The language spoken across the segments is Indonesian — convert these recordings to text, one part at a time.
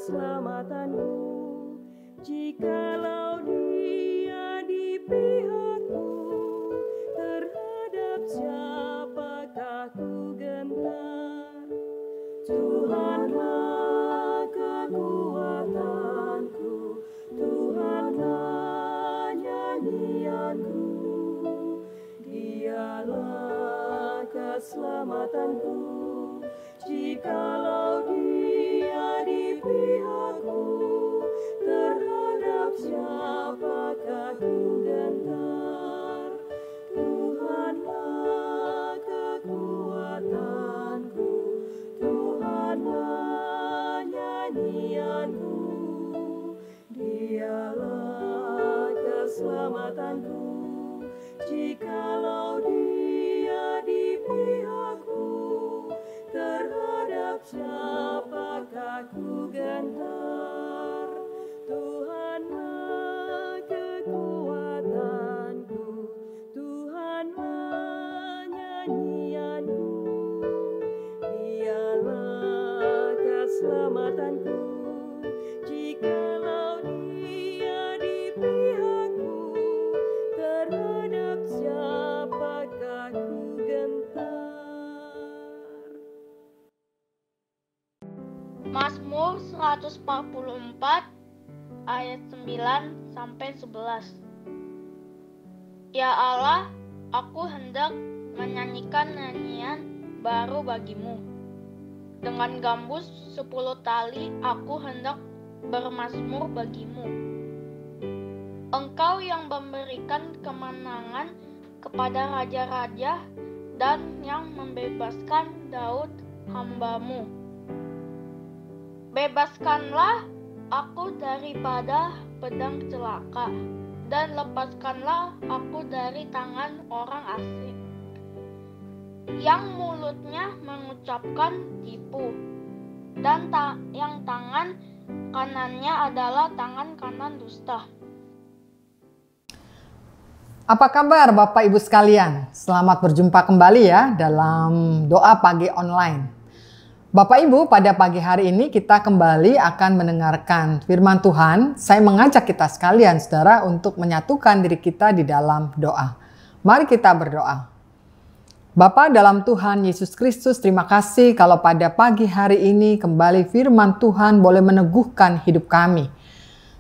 keselamatanku. Jikalau Dia di pihakku, terhadap siapakah ku gentar? Tuhanlah kekuatanku, Tuhanlah nyanyianku, Dialah keselamatanku. Jikalau Dia di pihakku, terhadap siapakah ku gentar? Tuhanlah kekuatanku, Tuhanlah nyanyianku, Dialah keselamatanku. Jikalau Dia di pihakku, terhadap siapakah ku gentar? Tuhanlah kekuatanku, Tuhanlah nyanyianku, Dialah keselamatanku. Jikalau Dia di pihakku, terhadap siapakah ku gentar? Mazmur 144 ayat 9 sampai 11. Ya Allah, aku hendak menyanyikan nyanyian baru bagimu. Dengan gambus 10 tali aku hendak bermazmur bagimu. Engkau yang memberikan kemenangan kepada raja-raja dan yang membebaskan Daud hamba-Mu. Bebaskanlah aku daripada pedang celaka, dan lepaskanlah aku dari tangan orang asing, yang mulutnya mengucapkan tipu, dan yang tangan kanannya adalah tangan kanan dusta. Apa kabar Bapak Ibu sekalian? Selamat berjumpa kembali ya dalam doa pagi online. Bapak Ibu, pada pagi hari ini kita kembali akan mendengarkan firman Tuhan. Saya mengajak kita sekalian, saudara, untuk menyatukan diri kita di dalam doa. Mari kita berdoa. Bapa dalam Tuhan Yesus Kristus, terima kasih kalau pada pagi hari ini kembali firman Tuhan boleh meneguhkan hidup kami.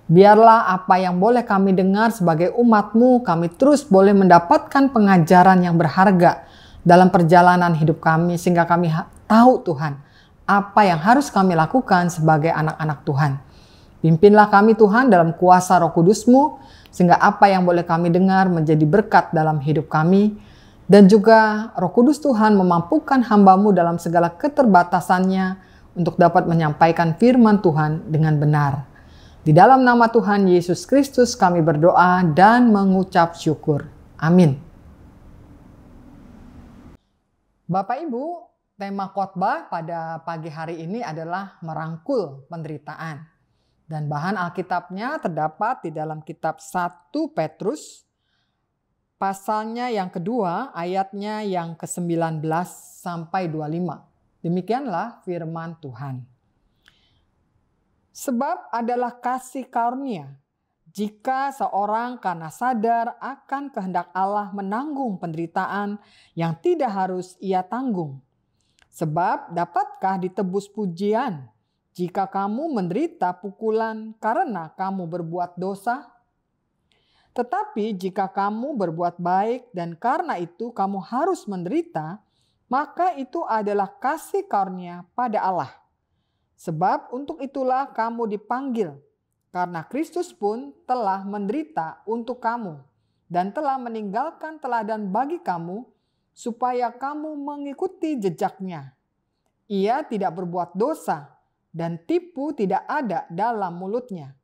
Biarlah apa yang boleh kami dengar sebagai umat-Mu, kami terus boleh mendapatkan pengajaran yang berharga dalam perjalanan hidup kami, sehingga kami tahu Tuhan, apa yang harus kami lakukan sebagai anak-anak Tuhan. Pimpinlah kami Tuhan dalam kuasa Roh Kudus-Mu, sehingga apa yang boleh kami dengar menjadi berkat dalam hidup kami. Dan juga Roh Kudus Tuhan memampukan hamba-Mu dalam segala keterbatasannya untuk dapat menyampaikan firman Tuhan dengan benar. Di dalam nama Tuhan Yesus Kristus kami berdoa dan mengucap syukur. Amin. Bapak Ibu, tema khotbah pada pagi hari ini adalah merangkul penderitaan. Dan bahan Alkitabnya terdapat di dalam kitab 1 Petrus, pasalnya yang kedua, ayatnya yang ke-19 sampai 25. Demikianlah firman Tuhan. Sebab adalah kasih karunia, jika seorang karena sadar akan kehendak Allah menanggung penderitaan yang tidak harus ia tanggung. Sebab dapatkah ditebus pujian jika kamu menderita pukulan karena kamu berbuat dosa? Tetapi jika kamu berbuat baik dan karena itu kamu harus menderita, maka itu adalah kasih karunia pada Allah. Sebab untuk itulah kamu dipanggil, karena Kristus pun telah menderita untuk kamu dan telah meninggalkan teladan bagi kamu, supaya kamu mengikuti jejaknya. Ia tidak berbuat dosa dan tipu tidak ada dalam mulutnya.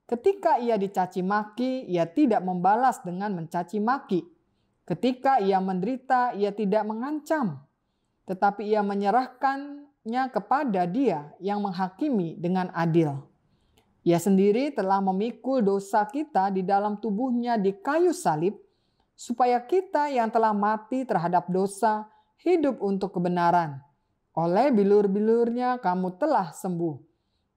Ketika ia dicaci maki, ia tidak membalas dengan mencaci maki. Ketika ia menderita, ia tidak mengancam, tetapi ia menyerahkannya kepada Dia yang menghakimi dengan adil. Ia sendiri telah memikul dosa kita di dalam tubuhnya di kayu salib, supaya kita yang telah mati terhadap dosa hidup untuk kebenaran. Oleh bilur-bilurnya kamu telah sembuh.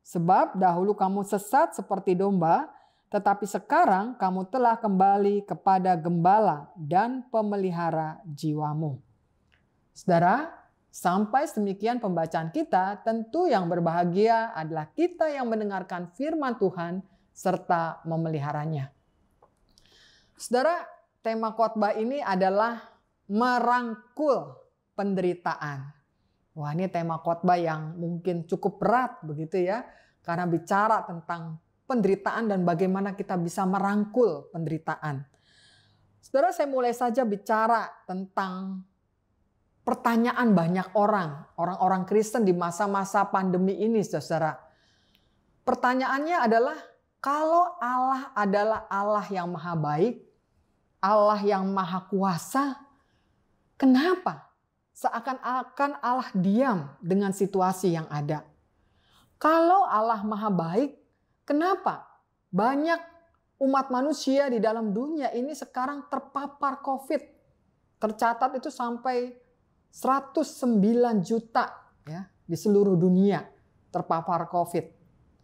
Sebab dahulu kamu sesat seperti domba, tetapi sekarang kamu telah kembali kepada gembala dan pemelihara jiwamu. Saudara, sampai sedemikian pembacaan kita, tentu yang berbahagia adalah kita yang mendengarkan firman Tuhan serta memeliharanya. Saudara, tema khotbah ini adalah merangkul penderitaan. Wah, ini tema khotbah yang mungkin cukup berat begitu ya, karena bicara tentang penderitaan dan bagaimana kita bisa merangkul penderitaan. Saudara, saya mulai saja bicara tentang pertanyaan banyak orang-orang Kristen di masa-masa pandemi ini, saudara. Pertanyaannya adalah, kalau Allah adalah Allah yang maha baik, Allah yang maha kuasa, kenapa seakan-akan Allah diam dengan situasi yang ada? Kalau Allah maha baik, kenapa banyak umat manusia di dalam dunia ini sekarang terpapar COVID? Tercatat itu sampai 109 juta ya di seluruh dunia terpapar COVID.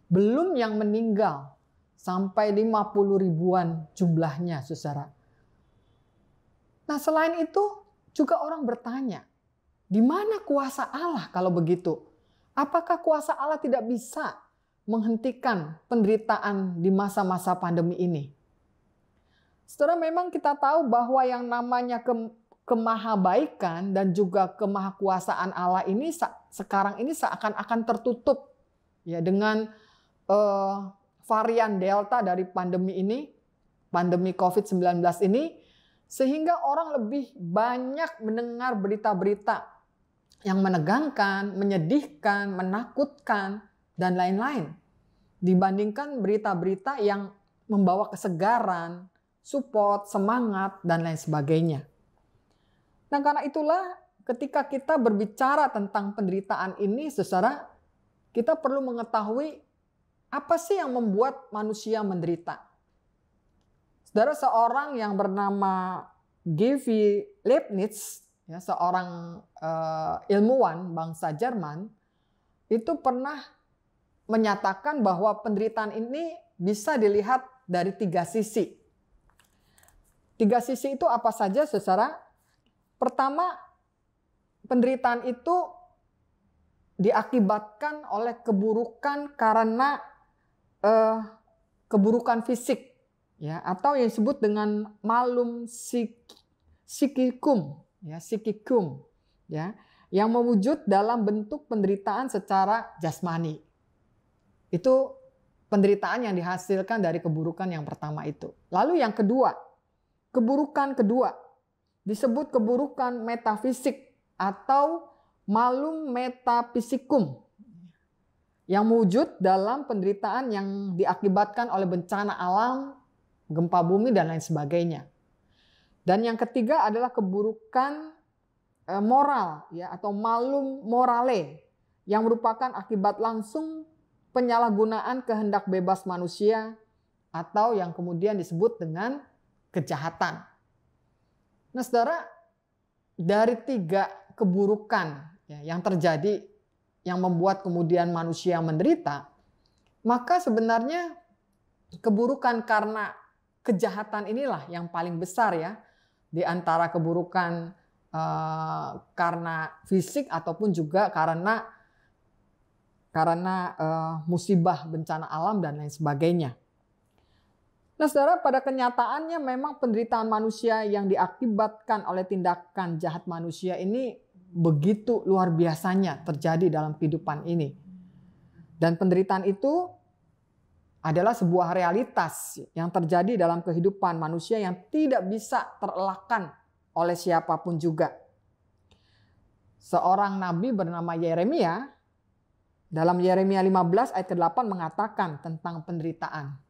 Belum yang meninggal sampai 50 ribuan jumlahnya, saudara. Nah, selain itu juga orang bertanya, di mana kuasa Allah kalau begitu? Apakah kuasa Allah tidak bisa menghentikan penderitaan di masa-masa pandemi ini? Saudara, memang kita tahu bahwa yang namanya kemahabaikan dan juga kemahakuasaan Allah ini sekarang ini seakan-akan tertutup ya dengan varian Delta dari pandemi ini, pandemi COVID-19 ini, sehingga orang lebih banyak mendengar berita-berita yang menegangkan, menyedihkan, menakutkan, dan lain-lain dibandingkan berita-berita yang membawa kesegaran, support, semangat, dan lain sebagainya. Nah, karena itulah ketika kita berbicara tentang penderitaan ini, saudara, kita perlu mengetahui apa sih yang membuat manusia menderita. Saudara, seorang yang bernama G.V. Leibniz, ya, seorang ilmuwan bangsa Jerman, itu pernah menyatakan bahwa penderitaan ini bisa dilihat dari 3 sisi. 3 sisi itu apa saja, saudara? Pertama, penderitaan itu diakibatkan oleh keburukan karena keburukan fisik, ya, atau yang disebut dengan malum psikikum, ya, psikikum, ya, yang mewujud dalam bentuk penderitaan secara jasmani. Itu penderitaan yang dihasilkan dari keburukan yang pertama itu. Lalu yang kedua, keburukan kedua disebut keburukan metafisik atau malum metafisikum, yang mewujud dalam penderitaan yang diakibatkan oleh bencana alam, gempa bumi, dan lain sebagainya. Dan yang ketiga adalah keburukan moral, ya, atau malum morale, yang merupakan akibat langsung penyalahgunaan kehendak bebas manusia atau yang kemudian disebut dengan kejahatan. Nah, saudara, dari 3 keburukan ya, yang terjadi yang membuat kemudian manusia menderita, maka sebenarnya keburukan karena kejahatan inilah yang paling besar ya, di antara keburukan karena fisik ataupun juga karena musibah bencana alam dan lain sebagainya. Nah, saudara, pada kenyataannya memang penderitaan manusia yang diakibatkan oleh tindakan jahat manusia ini begitu luar biasanya terjadi dalam kehidupan ini. Dan penderitaan itu adalah sebuah realitas yang terjadi dalam kehidupan manusia yang tidak bisa terelakkan oleh siapapun juga. Seorang nabi bernama Yeremia dalam Yeremia 15 ayat ke-8 mengatakan tentang penderitaan.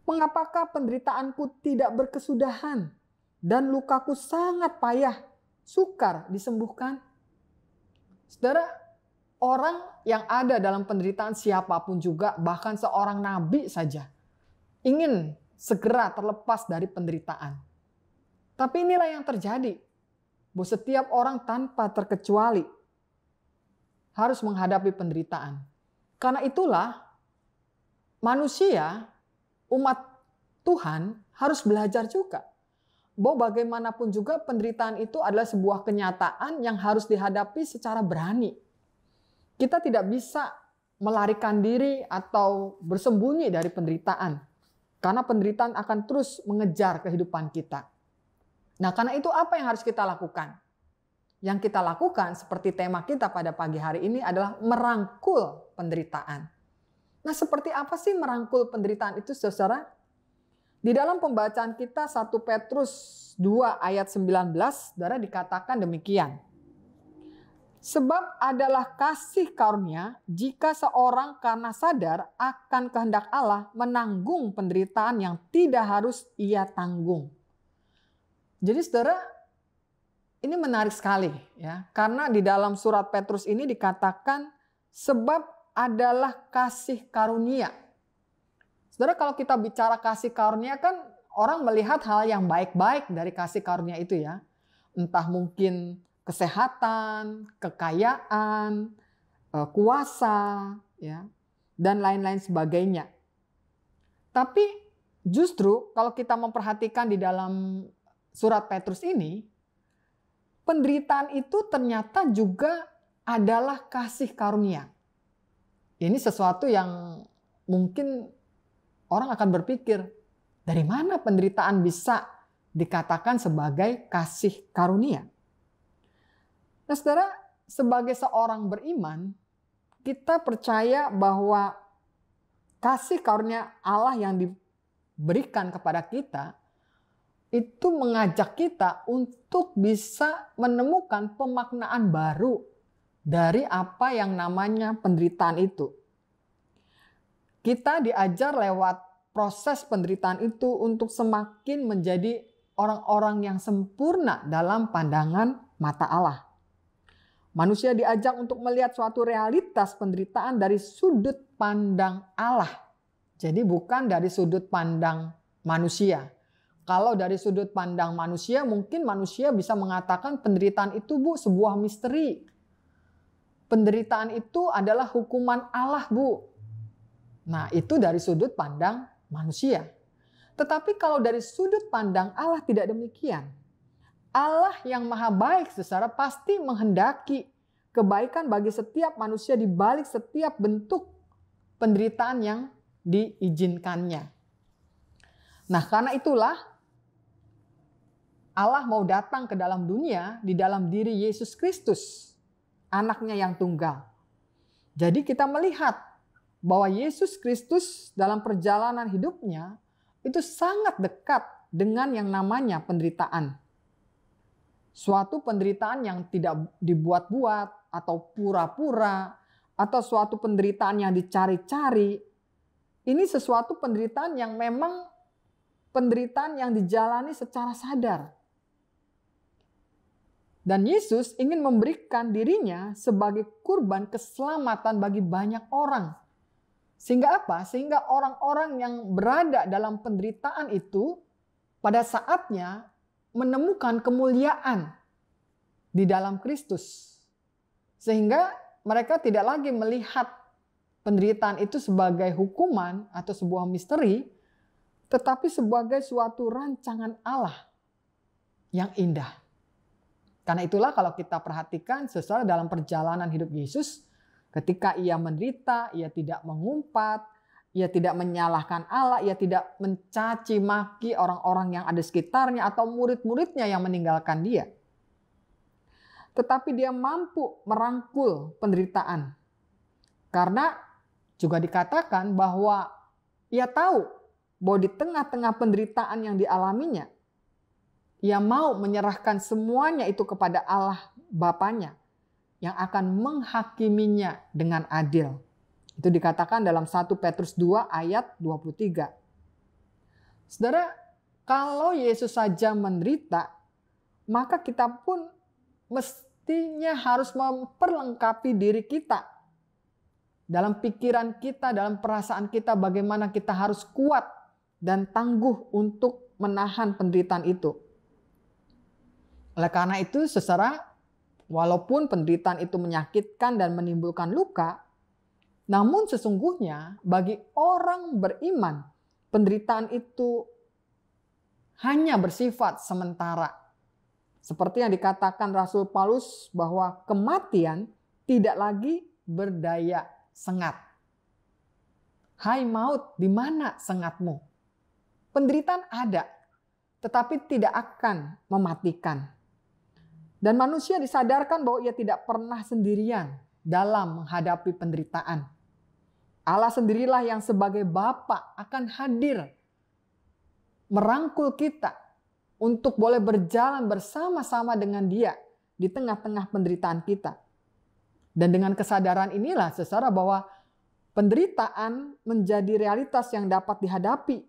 Mengapakah penderitaanku tidak berkesudahan dan lukaku sangat payah, sukar disembuhkan? Saudara, orang yang ada dalam penderitaan siapapun juga, bahkan seorang nabi saja, ingin segera terlepas dari penderitaan. Tapi inilah yang terjadi, bahwa setiap orang tanpa terkecuali harus menghadapi penderitaan. Karena itulah manusia, umat Tuhan harus belajar juga bahwa bagaimanapun juga penderitaan itu adalah sebuah kenyataan yang harus dihadapi secara berani. Kita tidak bisa melarikan diri atau bersembunyi dari penderitaan, karena penderitaan akan terus mengejar kehidupan kita. Nah, karena itu apa yang harus kita lakukan? Yang kita lakukan seperti tema kita pada pagi hari ini adalah merangkul penderitaan. Nah, seperti apa sih merangkul penderitaan itu, saudara? Di dalam pembacaan kita 1 Petrus 2 ayat 19, saudara, dikatakan demikian. Sebab adalah kasih karunia jika seorang karena sadar akan kehendak Allah menanggung penderitaan yang tidak harus ia tanggung. Jadi saudara, ini menarik sekali ya, karena di dalam surat Petrus ini dikatakan sebab adalah kasih karunia. Saudara, kalau kita bicara kasih karunia kan orang melihat hal yang baik-baik dari kasih karunia itu ya. Entah mungkin kesehatan, kekayaan, kuasa, ya, dan lain-lain sebagainya. Tapi justru kalau kita memperhatikan di dalam surat Petrus ini, penderitaan itu ternyata juga adalah kasih karunia. Ini sesuatu yang mungkin orang akan berpikir, dari mana penderitaan bisa dikatakan sebagai kasih karunia? Nah, saudara, sebagai seorang beriman, kita percaya bahwa kasih karunia Allah yang diberikan kepada kita itu mengajak kita untuk bisa menemukan pemaknaan baru dari apa yang namanya penderitaan itu. Kita diajar lewat proses penderitaan itu untuk semakin menjadi orang-orang yang sempurna dalam pandangan mata Allah. Manusia diajak untuk melihat suatu realitas penderitaan dari sudut pandang Allah. Jadi bukan dari sudut pandang manusia. Kalau dari sudut pandang manusia, mungkin manusia bisa mengatakan penderitaan itu, Bu, sebuah misteri. Penderitaan itu adalah hukuman Allah, Bu. Nah, itu dari sudut pandang manusia. Tetapi kalau dari sudut pandang Allah tidak demikian. Allah yang maha baik secara pasti menghendaki kebaikan bagi setiap manusia di balik setiap bentuk penderitaan yang diizinkannya. Nah, karena itulah Allah mau datang ke dalam dunia di dalam diri Yesus Kristus, anaknya yang tunggal. Jadi kita melihat bahwa Yesus Kristus dalam perjalanan hidupnya itu sangat dekat dengan yang namanya penderitaan. Suatu penderitaan yang tidak dibuat-buat atau pura-pura, atau suatu penderitaan yang dicari-cari. Ini sesuatu penderitaan yang memang penderitaan yang dijalani secara sadar. Dan Yesus ingin memberikan dirinya sebagai kurban keselamatan bagi banyak orang. Sehingga apa? Sehingga orang-orang yang berada dalam penderitaan itu pada saatnya menemukan kemuliaan di dalam Kristus. Sehingga mereka tidak lagi melihat penderitaan itu sebagai hukuman atau sebuah misteri, tetapi sebagai suatu rancangan Allah yang indah. Karena itulah kalau kita perhatikan sesuai dalam perjalanan hidup Yesus, ketika ia menderita, ia tidak mengumpat, ia tidak menyalahkan Allah, ia tidak mencaci maki orang-orang yang ada di sekitarnya atau murid-muridnya yang meninggalkan dia. Tetapi dia mampu merangkul penderitaan. Karena juga dikatakan bahwa ia tahu bahwa di tengah-tengah penderitaan yang dialaminya, ia mau menyerahkan semuanya itu kepada Allah Bapanya yang akan menghakiminya dengan adil. Itu dikatakan dalam 1 Petrus 2 ayat 23. Saudara, kalau Yesus saja menderita, maka kita pun mestinya harus memperlengkapi diri kita. Dalam pikiran kita, dalam perasaan kita, bagaimana kita harus kuat dan tangguh untuk menahan penderitaan itu. Oleh karena itu, saudara, walaupun penderitaan itu menyakitkan dan menimbulkan luka, Namun sesungguhnya bagi orang beriman, penderitaan itu hanya bersifat sementara. Seperti yang dikatakan Rasul Paulus bahwa kematian tidak lagi berdaya sengat. Hai maut, di mana sengatmu? Penderitaan ada, tetapi tidak akan mematikan. Dan manusia disadarkan bahwa ia tidak pernah sendirian dalam menghadapi penderitaan. Allah sendirilah yang sebagai Bapa akan hadir merangkul kita untuk boleh berjalan bersama-sama dengan Dia di tengah-tengah penderitaan kita. Dan dengan kesadaran inilah saudara bahwa penderitaan menjadi realitas yang dapat dihadapi.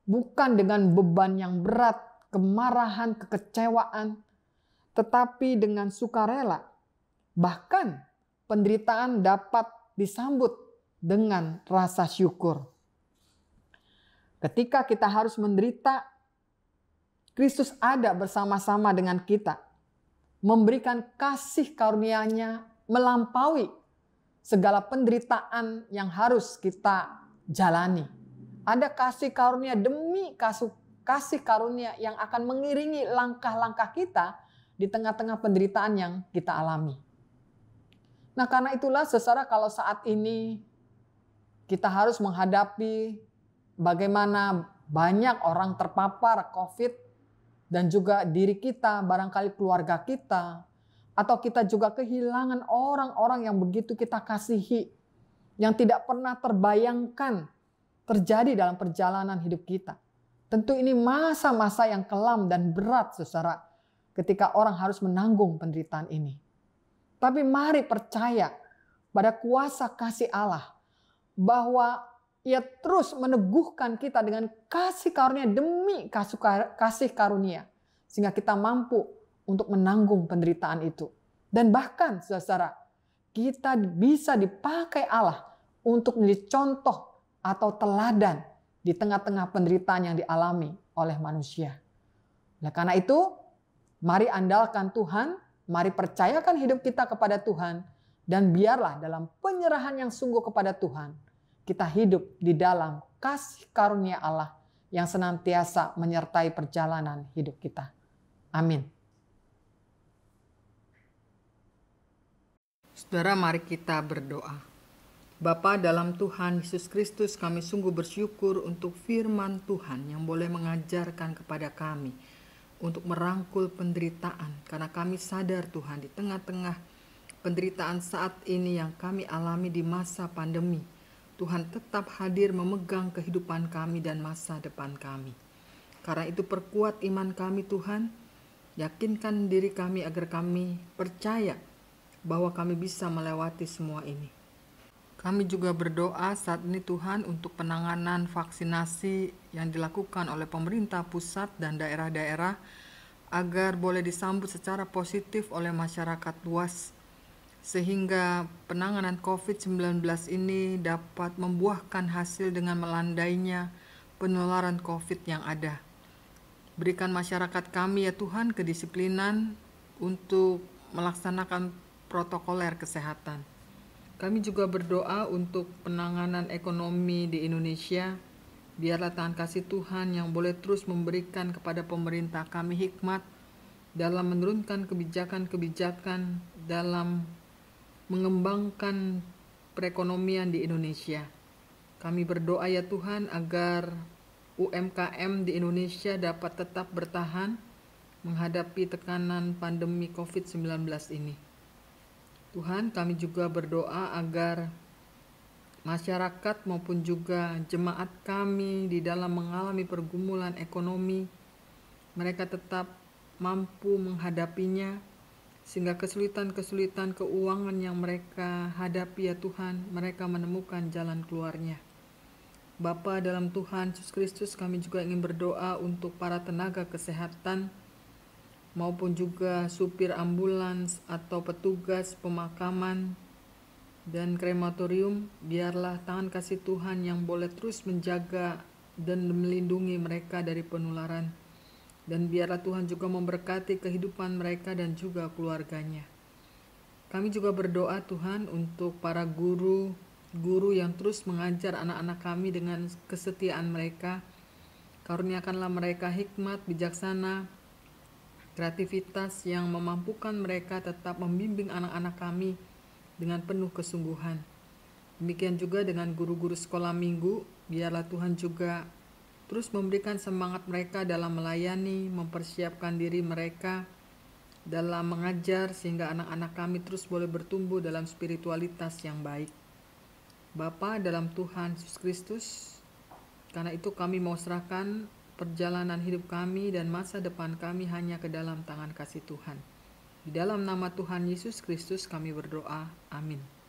Bukan dengan beban yang berat, kemarahan, kekecewaan, tetapi dengan sukarela. Bahkan penderitaan dapat disambut dengan rasa syukur. Ketika kita harus menderita, Kristus ada bersama-sama dengan kita, memberikan kasih karunia-Nya melampaui segala penderitaan yang harus kita jalani. Ada kasih karunia demi kasih karunia yang akan mengiringi langkah-langkah kita di tengah-tengah penderitaan yang kita alami. Nah, karena itulah saudara, kalau saat ini kita harus menghadapi bagaimana banyak orang terpapar COVID dan juga diri kita, barangkali keluarga kita, atau kita juga kehilangan orang-orang yang begitu kita kasihi, yang tidak pernah terbayangkan terjadi dalam perjalanan hidup kita. Tentu ini masa-masa yang kelam dan berat, saudara, ketika orang harus menanggung penderitaan ini. Tapi mari percaya pada kuasa kasih Allah, bahwa Ia terus meneguhkan kita dengan kasih karunia demi kasih karunia, sehingga kita mampu untuk menanggung penderitaan itu. Dan bahkan, saudara, kita bisa dipakai Allah untuk menjadi contoh atau teladan di tengah-tengah penderitaan yang dialami oleh manusia. Nah, karena itu, mari andalkan Tuhan, mari percayakan hidup kita kepada Tuhan, dan biarlah dalam penyerahan yang sungguh kepada Tuhan, kita hidup di dalam kasih karunia Allah yang senantiasa menyertai perjalanan hidup kita. Amin. Saudara, mari kita berdoa. Bapa dalam Tuhan Yesus Kristus, kami sungguh bersyukur untuk firman Tuhan yang boleh mengajarkan kepada kami untuk merangkul penderitaan. Karena kami sadar Tuhan, di tengah-tengah penderitaan saat ini yang kami alami di masa pandemi, Tuhan tetap hadir memegang kehidupan kami dan masa depan kami. Karena itu perkuat iman kami Tuhan, yakinkan diri kami agar kami percaya bahwa kami bisa melewati semua ini. Kami juga berdoa saat ini Tuhan untuk penanganan vaksinasi yang dilakukan oleh pemerintah pusat dan daerah-daerah agar boleh disambut secara positif oleh masyarakat luas, sehingga penanganan COVID-19 ini dapat membuahkan hasil dengan melandainya penularan COVID yang ada. Berikan masyarakat kami ya Tuhan kedisiplinan untuk melaksanakan protokoler kesehatan. Kami juga berdoa untuk penanganan ekonomi di Indonesia. Biarlah tangan kasih Tuhan yang boleh terus memberikan kepada pemerintah kami hikmat dalam menurunkan kebijakan-kebijakan dalam mengembangkan perekonomian di Indonesia. Kami berdoa ya Tuhan agar UMKM di Indonesia dapat tetap bertahan menghadapi tekanan pandemi COVID-19 ini. Tuhan, kami juga berdoa agar masyarakat maupun juga jemaat kami di dalam mengalami pergumulan ekonomi, mereka tetap mampu menghadapinya, sehingga kesulitan-kesulitan keuangan yang mereka hadapi ya Tuhan, mereka menemukan jalan keluarnya. Bapa dalam Tuhan Yesus Kristus, kami juga ingin berdoa untuk para tenaga kesehatan maupun juga supir ambulans atau petugas pemakaman dan krematorium. Biarlah tangan kasih Tuhan yang boleh terus menjaga dan melindungi mereka dari penularan. Dan biarlah Tuhan juga memberkati kehidupan mereka dan juga keluarganya. Kami juga berdoa Tuhan untuk para guru guru yang terus mengajar anak-anak kami dengan kesetiaan mereka. Karuniakanlah mereka hikmat, bijaksana, kreativitas yang memampukan mereka tetap membimbing anak-anak kami dengan penuh kesungguhan. Demikian juga dengan guru-guru sekolah minggu, biarlah Tuhan juga terus memberikan semangat mereka dalam melayani, mempersiapkan diri mereka dalam mengajar, sehingga anak-anak kami terus boleh bertumbuh dalam spiritualitas yang baik. Bapa dalam Tuhan Yesus Kristus, karena itu kami mau serahkan perjalanan hidup kami dan masa depan kami hanya ke dalam tangan kasih Tuhan. Di dalam nama Tuhan Yesus Kristus kami berdoa. Amin.